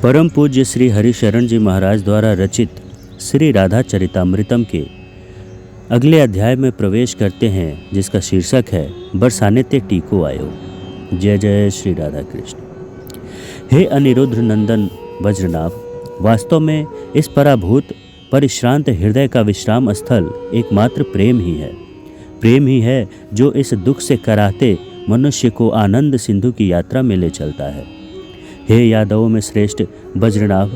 परम पूज्य श्री हरिशरण जी महाराज द्वारा रचित श्री राधा चरितामृतम के अगले अध्याय में प्रवेश करते हैं, जिसका शीर्षक है बरसाने ते टीको आयो। जय जय श्री राधा कृष्ण। हे अनिरुद्ध नंदन वज्रनाभ, वास्तव में इस पराभूत परिश्रांत हृदय का विश्राम स्थल एकमात्र प्रेम ही है। प्रेम ही है जो इस दुख से कराहते मनुष्य को आनंद सिंधु की यात्रा में ले चलता है। हे यादवों में श्रेष्ठ वज्रनाभ,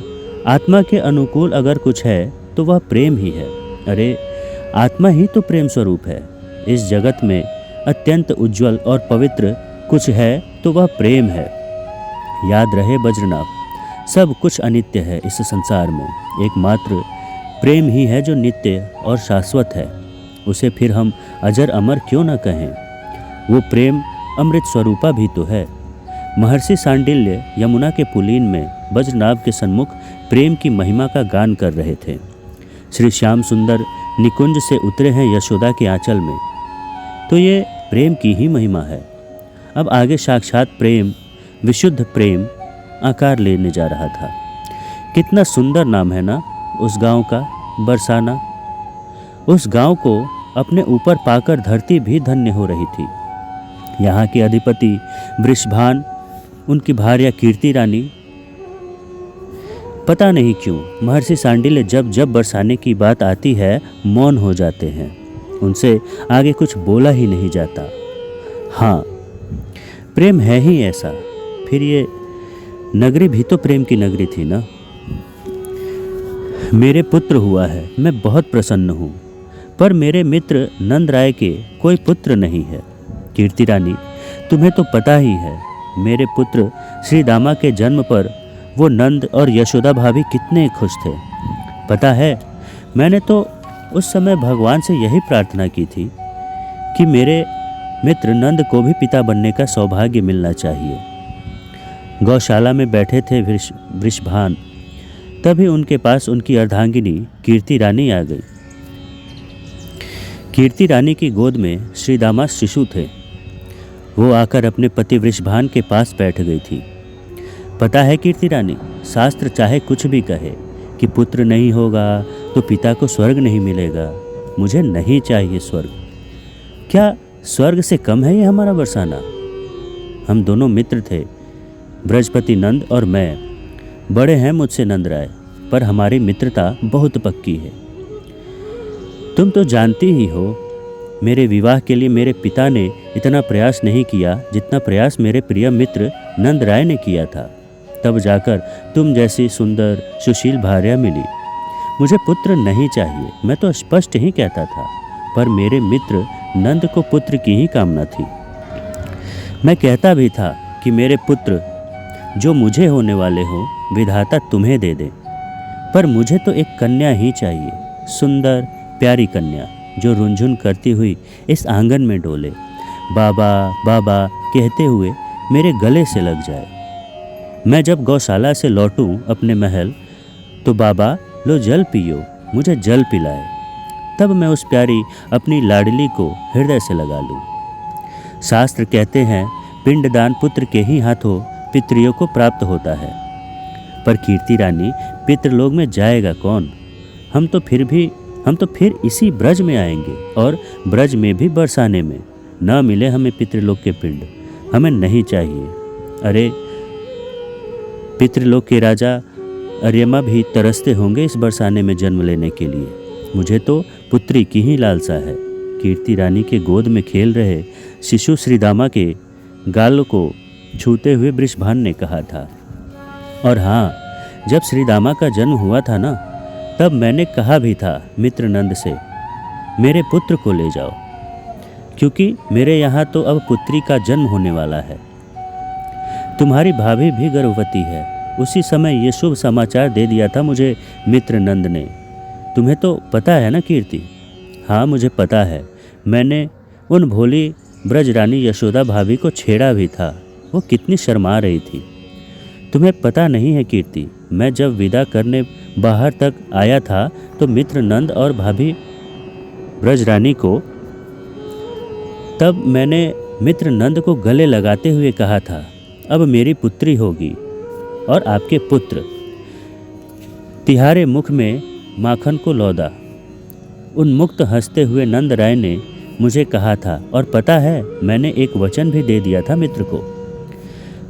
आत्मा के अनुकूल अगर कुछ है तो वह प्रेम ही है। अरे आत्मा ही तो प्रेम स्वरूप है। इस जगत में अत्यंत उज्जवल और पवित्र कुछ है तो वह प्रेम है। याद रहे वज्रनाभ, सब कुछ अनित्य है इस संसार में, एकमात्र प्रेम ही है जो नित्य और शाश्वत है। उसे फिर हम अजर अमर क्यों न कहें। वो प्रेम अमृत स्वरूपा भी तो है। महर्षि सांडिल्य यमुना के पुलीन में वज्रनाभ के सन्मुख प्रेम की महिमा का गान कर रहे थे। श्री श्याम सुंदर निकुंज से उतरे हैं यशोदा के आंचल में, तो ये प्रेम की ही महिमा है। अब आगे साक्षात प्रेम, विशुद्ध प्रेम आकार लेने जा रहा था। कितना सुंदर नाम है ना उस गांव का, बरसाना। उस गांव को अपने ऊपर पाकर धरती भी धन्य हो रही थी। यहाँ के अधिपति वृषभान, उनकी भार्या कीर्ति रानी, पता नहीं क्यों महर्षि सांडिल्य जब जब बरसाने की बात आती है मौन हो जाते हैं। उनसे आगे कुछ बोला ही नहीं जाता। हाँ, प्रेम है ही ऐसा। फिर ये नगरी भी तो प्रेम की नगरी थी ना। मेरे पुत्र हुआ है, मैं बहुत प्रसन्न हूँ, पर मेरे मित्र नंद राय के कोई पुत्र नहीं है। कीर्ति रानी, तुम्हें तो पता ही है मेरे पुत्र श्री दामा के जन्म पर वो नंद और यशोदा भाभी कितने खुश थे। पता है, मैंने तो उस समय भगवान से यही प्रार्थना की थी कि मेरे मित्र नंद को भी पिता बनने का सौभाग्य मिलना चाहिए। गौशाला में बैठे थे वृषभान, तभी उनके पास उनकी अर्धांगिनी कीर्ति रानी आ गई। कीर्ति रानी की गोद में श्री दामा शिशु थे। वो आकर अपने पति वृषभान के पास बैठ गई थी। पता है कीर्ति रानी, शास्त्र चाहे कुछ भी कहे कि पुत्र नहीं होगा तो पिता को स्वर्ग नहीं मिलेगा। मुझे नहीं चाहिए स्वर्ग। क्या स्वर्ग से कम है ये हमारा बरसाना? हम दोनों मित्र थे, बृहस्पति नंद और मैं। बड़े हैं मुझसे नंद राय, पर हमारी मित्रता बहुत पक्की है। तुम तो जानती ही हो, मेरे विवाह के लिए मेरे पिता ने इतना प्रयास नहीं किया जितना प्रयास मेरे प्रिय मित्र नंद राय ने किया था। तब जाकर तुम जैसी सुंदर सुशील भार्या मिली। मुझे पुत्र नहीं चाहिए, मैं तो स्पष्ट ही कहता था, पर मेरे मित्र नंद को पुत्र की ही कामना थी। मैं कहता भी था कि मेरे पुत्र जो मुझे होने वाले हो विधाता तुम्हें दे दे, पर मुझे तो एक कन्या ही चाहिए, सुंदर प्यारी कन्या जो रुंझुन करती हुई इस आंगन में डोले, बाबा बाबा कहते हुए मेरे गले से लग जाए। मैं जब गौशाला से लौटूं अपने महल तो बाबा लो जल पियो, मुझे जल पिलाए, तब मैं उस प्यारी अपनी लाडली को हृदय से लगा लूं। शास्त्र कहते हैं पिंडदान पुत्र के ही हाथों पितरियों को प्राप्त होता है, पर कीर्ति रानी पितृलोक में जाएगा कौन? हम तो फिर इसी ब्रज में आएंगे, और ब्रज में भी बरसाने में न मिले हमें पितृलोक के पिंड, हमें नहीं चाहिए। अरे पितृलोक के राजा अर्यमा भी तरसते होंगे इस बरसाने में जन्म लेने के लिए। मुझे तो पुत्री की ही लालसा है। कीर्ति रानी के गोद में खेल रहे शिशु श्रीदामा के गाल को छूते हुए वृषभान ने कहा था। और हाँ, जब श्रीदामा का जन्म हुआ था ना, तब मैंने कहा भी था मित्र नंद से, मेरे पुत्र को ले जाओ, क्योंकि मेरे यहाँ तो अब पुत्री का जन्म होने वाला है। तुम्हारी भाभी भी गर्भवती है। उसी समय ये शुभ समाचार दे दिया था मुझे मित्र नंद ने। तुम्हें तो पता है ना कीर्ति? हाँ, मुझे पता है। मैंने उन भोली ब्रजरानी यशोदा भाभी को छेड़ा भी था। वो कितनी शर्मा रही थी। तुम्हें पता नहीं है कीर्ति, मैं जब विदा करने बाहर तक आया था तो मित्र नंद और भाभी ब्रजरानी को, तब मैंने मित्र नंद को गले लगाते हुए कहा था, अब मेरी पुत्री होगी और आपके पुत्र तिहारे मुख में माखन को लौदा। उन्मुक्त हंसते हुए नंद राय ने मुझे कहा था, और पता है मैंने एक वचन भी दे दिया था मित्र को।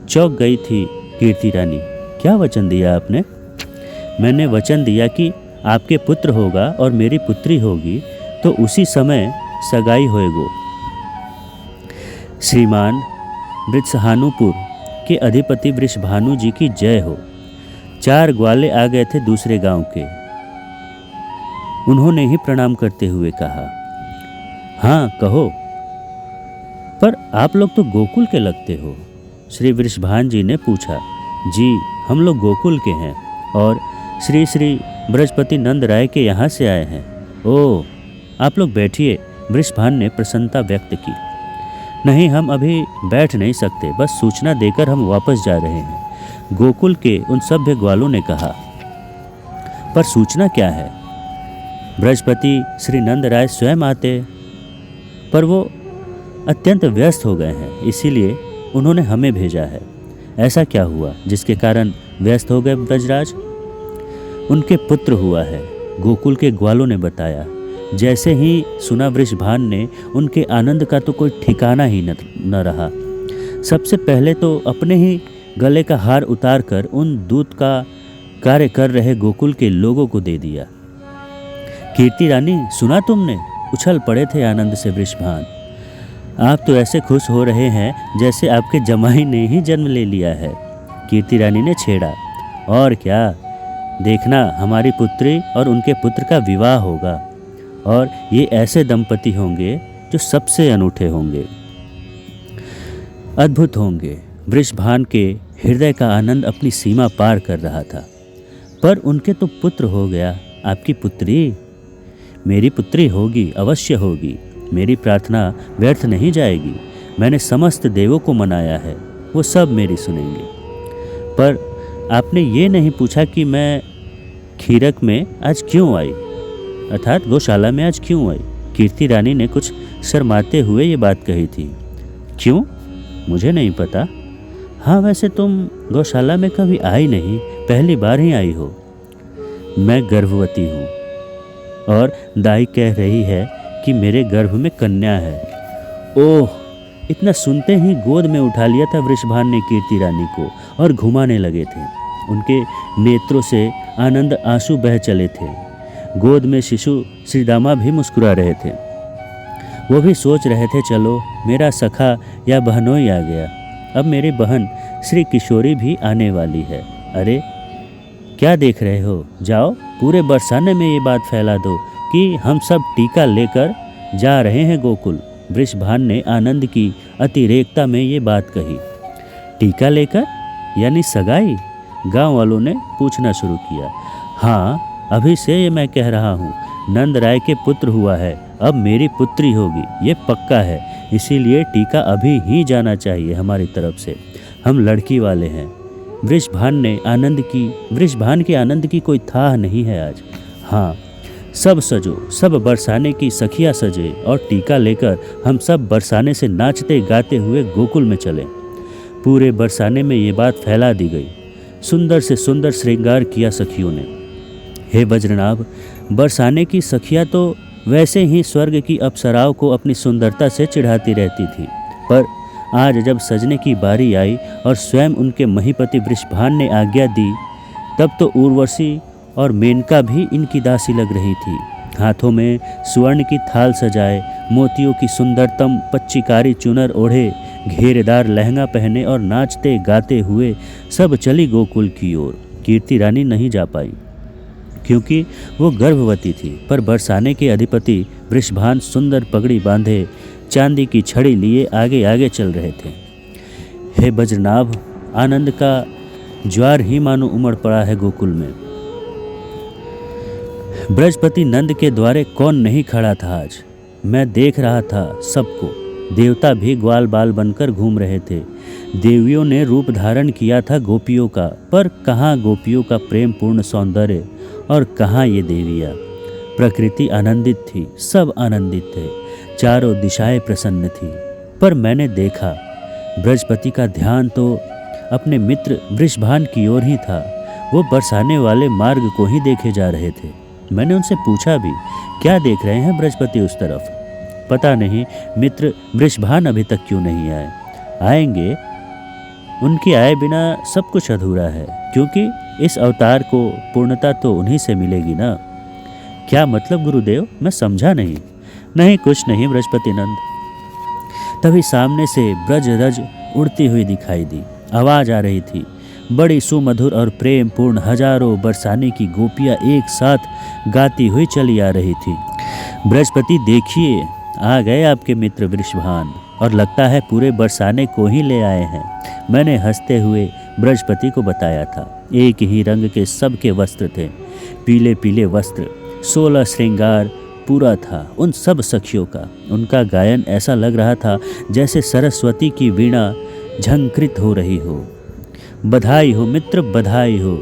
चौंक गई थी कीर्ति रानी। क्या वचन दिया आपने? मैंने वचन दिया कि आपके पुत्र होगा और मेरी पुत्री होगी तो उसी समय सगाई होएगो। श्रीमान वृषभानुपुर के अधिपति वृषभानु जी की जय हो। 4 ग्वाले आ गए थे दूसरे गांव के। उन्होंने ही प्रणाम करते हुए कहा, हाँ कहो। पर आप लोग तो गोकुल के लगते हो। श्री वृषभान जी ने पूछा। जी हम लोग गोकुल के हैं और श्री श्री बृहस्पति नंद राय के यहाँ से आए हैं। ओह आप लोग बैठिए, वृषभान ने प्रसन्नता व्यक्त की। नहीं हम अभी बैठ नहीं सकते, बस सूचना देकर हम वापस जा रहे हैं, गोकुल के उन सभ्य ग्वालों ने कहा। पर सूचना क्या है? बृहस्पति श्री नंद राय स्वयं आते, पर वो अत्यंत व्यस्त हो गए हैं, इसीलिए उन्होंने हमें भेजा है। ऐसा क्या हुआ जिसके कारण व्यस्त हो गए ब्रजराज? उनके पुत्र हुआ है, गोकुल के ग्वालों ने बताया। जैसे ही सुना वृषभान ने, उनके आनंद का तो कोई ठिकाना ही न रहा। सबसे पहले तो अपने ही गले का हार उतार कर उन दूत का कार्य कर रहे गोकुल के लोगों को दे दिया। कीर्ति रानी सुना तुमने? उछल पड़े थे आनंद से वृषभान। आप तो ऐसे खुश हो रहे हैं जैसे आपके जमाई ने ही जन्म ले लिया है, कीर्ति रानी ने छेड़ा। और क्या, देखना हमारी पुत्री और उनके पुत्र का विवाह होगा और ये ऐसे दंपति होंगे जो सबसे अनूठे होंगे, अद्भुत होंगे। वृषभान के हृदय का आनंद अपनी सीमा पार कर रहा था। पर उनके तो पुत्र हो गया, आपकी पुत्री? मेरी पुत्री होगी, अवश्य होगी। मेरी प्रार्थना व्यर्थ नहीं जाएगी। मैंने समस्त देवों को मनाया है, वो सब मेरी सुनेंगे। पर आपने ये नहीं पूछा कि मैं खीरक में आज क्यों आई, अर्थात गौशाला में आज क्यों आई? कीर्ति रानी ने कुछ शर्माते हुए ये बात कही थी। क्यों? मुझे नहीं पता। हाँ वैसे तुम गौशाला में कभी आई नहीं, पहली बार ही आई हो। मैं गर्भवती हूँ और दाई कह रही है कि मेरे गर्भ में कन्या है। ओह, इतना सुनते ही गोद में उठा लिया था वृषभान ने कीर्ति रानी को और घुमाने लगे थे। उनके नेत्रों से आनंद आंसू बह चले थे। गोद में शिशु श्रीदामा भी मुस्कुरा रहे थे। वो भी सोच रहे थे, चलो मेरा सखा या बहनोई आ गया, अब मेरी बहन श्री किशोरी भी आने वाली है। अरे क्या देख रहे हो, जाओ पूरे बरसाने में ये बात फैला दो कि हम सब टीका लेकर जा रहे हैं गोकुल। वृषभान ने आनंद की अतिरेकता में ये बात कही। टीका लेकर यानी सगाई? गांव वालों ने पूछना शुरू किया। हाँ अभी से ये मैं कह रहा हूँ, नंद राय के पुत्र हुआ है, अब मेरी पुत्री होगी, ये पक्का है। इसीलिए टीका अभी ही जाना चाहिए हमारी तरफ से, हम लड़की वाले हैं। वृषभान के आनंद की कोई थाह नहीं है आज। हाँ सब सजो, सब बरसाने की सखियाँ सजे और टीका लेकर हम सब बरसाने से नाचते गाते हुए गोकुल में चलें। पूरे बरसाने में ये बात फैला दी गई। सुंदर से सुंदर श्रृंगार किया सखियों ने। हे वज्रनाभ, बरसाने की सखियाँ तो वैसे ही स्वर्ग की अप्सराओं को अपनी सुंदरता से चिढ़ाती रहती थी, पर आज जब सजने की बारी आई और स्वयं उनके महीपति वृषभान ने आज्ञा दी, तब तो उर्वशी और मेनका भी इनकी दासी लग रही थी। हाथों में स्वर्ण की थाल सजाए, मोतियों की सुंदरतम पच्चीकारी चुनर ओढ़े, घेरेदार लहंगा पहने और नाचते गाते हुए सब चली गोकुल की ओर। कीर्ति रानी नहीं जा पाई क्योंकि वो गर्भवती थी, पर बरसाने के अधिपति वृषभान सुंदर पगड़ी बांधे, चांदी की छड़ी लिए आगे आगे चल रहे थे। हे वज्रनाभ, आनंद का ज्वार ही मानो उमड़ पड़ा है गोकुल में। बृहस्पति नंद के द्वारे कौन नहीं खड़ा था आज? मैं देख रहा था सबको। देवता भी ग्वाल बाल बनकर घूम रहे थे। देवियों ने रूप धारण किया था गोपियों का, पर कहाँ गोपियों का प्रेम पूर्ण सौंदर्य और कहाँ ये देवियाँ। प्रकृति आनंदित थी, सब आनंदित थे, चारों दिशाएं प्रसन्न थी। पर मैंने देखा बृहस्पति का ध्यान तो अपने मित्र वृषभान की ओर ही था। वो बरसाने वाले मार्ग को ही देखे जा रहे थे। मैंने उनसे पूछा भी, क्या देख रहे हैं बृहस्पति उस तरफ? पता नहीं मित्र वृषभान अभी तक क्यों नहीं आए। आएंगे, उनके आए बिना सब कुछ अधूरा है, क्योंकि इस अवतार को पूर्णता तो उन्हीं से मिलेगी ना। क्या मतलब गुरुदेव? मैं समझा नहीं। नहीं, कुछ नहीं बृहस्पति नंद। तभी सामने से ब्रज रज उड़ती हुई दिखाई दी। आवाज आ रही थी, बड़ी सुमधुर और प्रेम पूर्ण। हजारों बरसाने की गोपियां एक साथ गाती हुई चली आ रही थी। बृहस्पति देखिए, आ गए आपके मित्र वृषभान, और लगता है पूरे बरसाने को ही ले आए हैं। मैंने हंसते हुए बृहस्पति को बताया था। एक ही रंग के सबके वस्त्र थे, पीले पीले वस्त्र। 16 श्रृंगार पूरा था उन सब सखियों का। उनका गायन ऐसा लग रहा था जैसे सरस्वती की वीणा झंकृत हो रही हो। बधाई हो मित्र, बधाई हो।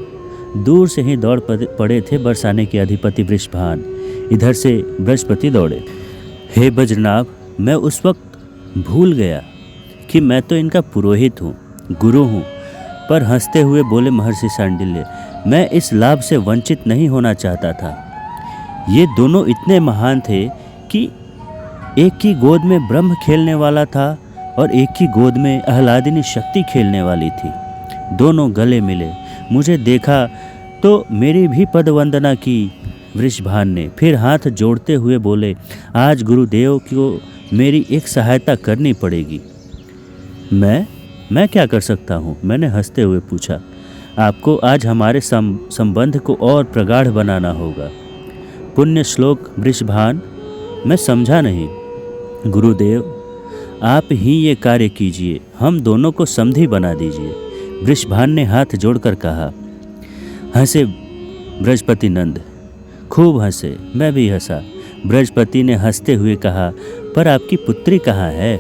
दूर से ही दौड़ पड़े थे बरसाने के अधिपति वृषभान। इधर से बृहस्पति दौड़े। हे बज्रनाभ, मैं उस वक्त भूल गया कि मैं तो इनका पुरोहित हूँ, गुरु हूँ। पर हंसते हुए बोले महर्षि शांडिल्य, मैं इस लाभ से वंचित नहीं होना चाहता था। ये दोनों इतने महान थे कि एक की गोद में ब्रह्म खेलने वाला था और एक की गोद में आह्लादिनी शक्ति खेलने वाली थी। दोनों गले मिले। मुझे देखा तो मेरी भी पद वंदना की वृषभान ने। फिर हाथ जोड़ते हुए बोले, आज गुरुदेव को मेरी एक सहायता करनी पड़ेगी। मैं क्या कर सकता हूँ? मैंने हंसते हुए पूछा। आपको आज हमारे संबंध को और प्रगाढ़ बनाना होगा। पुण्य श्लोक वृषभान, मैं समझा नहीं। गुरुदेव, आप ही ये कार्य कीजिए, हम दोनों को समधी बना दीजिए। वृषभान ने हाथ जोड़कर कहा। हंसे बृहस्पति नंद, खूब हंसे। मैं भी हंसा। बृहस्पति ने हंसते हुए कहा, पर आपकी पुत्री कहाँ है?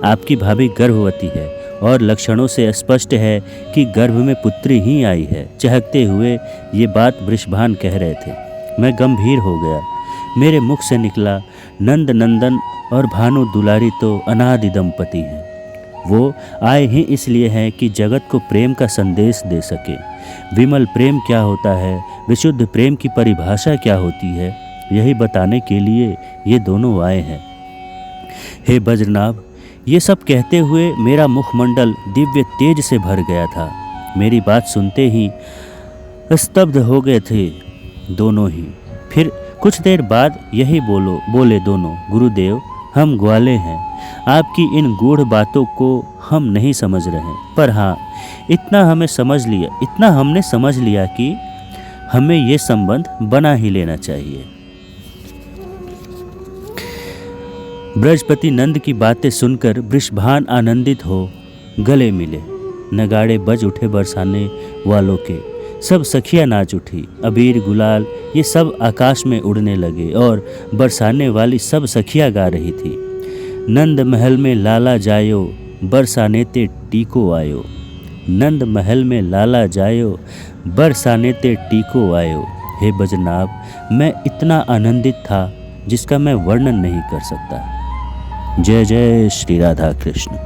आपकी भाभी गर्भवती है और लक्षणों से स्पष्ट है कि गर्भ में पुत्री ही आई है। चहकते हुए ये बात वृषभान कह रहे थे। मैं गंभीर हो गया। मेरे मुख से निकला, नंद नंदन और भानु दुलारी तो अनादि दंपति हैं। वो आए ही इसलिए हैं कि जगत को प्रेम का संदेश दे सके। विमल प्रेम क्या होता है, विशुद्ध प्रेम की परिभाषा क्या होती है, यही बताने के लिए ये दोनों आए हैं। हे बज्रनाभ, ये सब कहते हुए मेरा मुखमंडल दिव्य तेज से भर गया था। मेरी बात सुनते ही स्तब्ध हो गए थे दोनों ही। फिर कुछ देर बाद यही बोले दोनों, गुरुदेव, हम ग्वाले हैं। आपकी इन गूढ़ बातों को हम नहीं समझ रहे, पर हाँ, इतना हमने समझ लिया कि हमें ये संबंध बना ही लेना चाहिए। बृहस्पति नंद की बातें सुनकर वृषभान आनंदित हो गले मिले। नगाड़े बज उठे बरसाने वालों के। सब सखियां नाच उठी। अबीर गुलाल ये सब आकाश में उड़ने लगे और बरसाने वाली सब सखियां गा रही थी। नंद महल में लाला जायो, बरसाने ते टीको आयो। नंद महल में लाला जायो, बरसाने ते टीको आयो। हे बजनाब, मैं इतना आनंदित था जिसका मैं वर्णन नहीं कर सकता। जय जय श्री राधा कृष्ण।